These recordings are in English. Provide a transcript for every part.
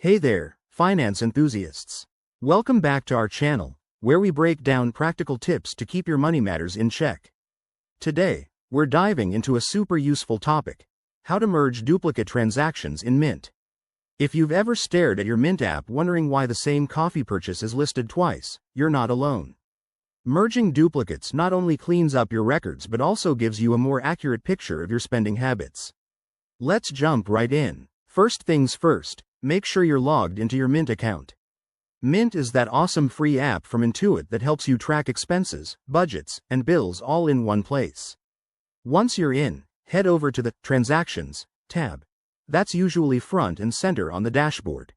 Hey there, finance enthusiasts. Welcome back to our channel, where we break down practical tips to keep your money matters in check. Today, we're diving into a super useful topic: how to merge duplicate transactions in Mint. If you've ever stared at your Mint app wondering why the same coffee purchase is listed twice, you're not alone. Merging duplicates not only cleans up your records but also gives you a more accurate picture of your spending habits. Let's jump right in. First things first, make sure you're logged into your Mint account. Mint is that awesome free app from Intuit that helps you track expenses, budgets, and bills all in one place. Once you're in, head over to the Transactions tab. That's usually front and center on the dashboard.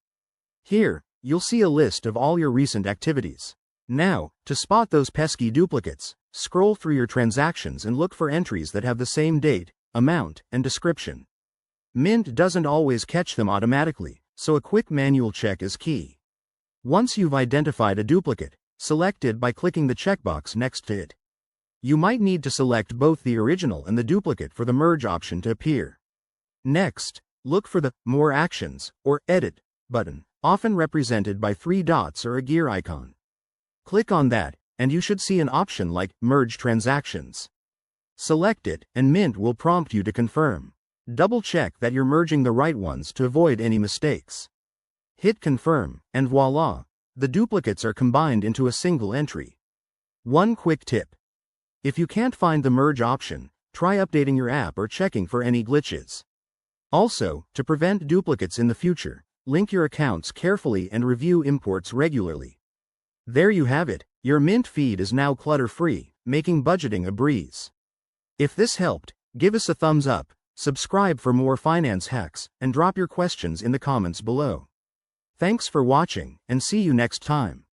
Here, you'll see a list of all your recent activities. Now, to spot those pesky duplicates, scroll through your transactions and look for entries that have the same date, amount, and description. Mint doesn't always catch them automatically, so a quick manual check is key. Once you've identified a duplicate, select it by clicking the checkbox next to it. You might need to select both the original and the duplicate for the merge option to appear. Next, look for the More Actions, or Edit, button, often represented by 3 dots or a gear icon. Click on that, and you should see an option like Merge Transactions. Select it, and Mint will prompt you to confirm. Double-check that you're merging the right ones to avoid any mistakes. Hit Confirm, and voila! The duplicates are combined into a single entry. One quick tip: if you can't find the merge option, try updating your app or checking for any glitches. Also, to prevent duplicates in the future, link your accounts carefully and review imports regularly. There you have it, your Mint feed is now clutter-free, making budgeting a breeze. If this helped, give us a thumbs up, subscribe for more finance hacks, and drop your questions in the comments below. Thanks for watching, and see you next time.